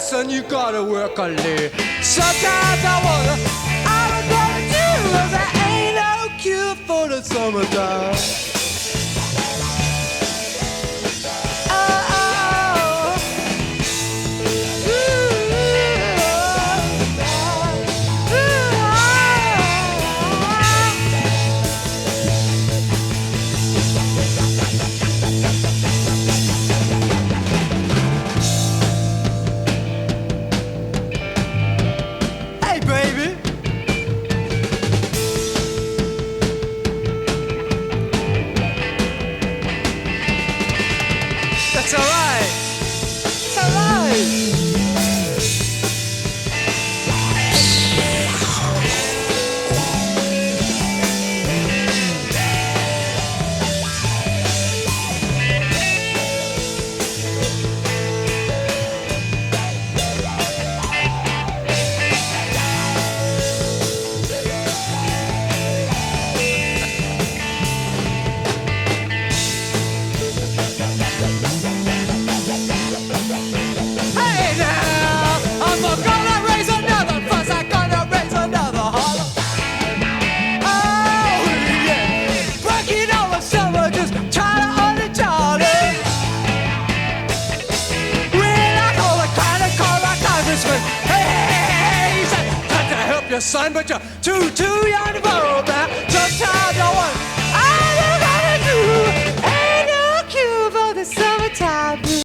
son, you gotta work a little. Sometimes I wonder, I'm gonna do, 'cause there ain't no cure for the summertime. It's alright. It's alright. Son, but you're too young to vote.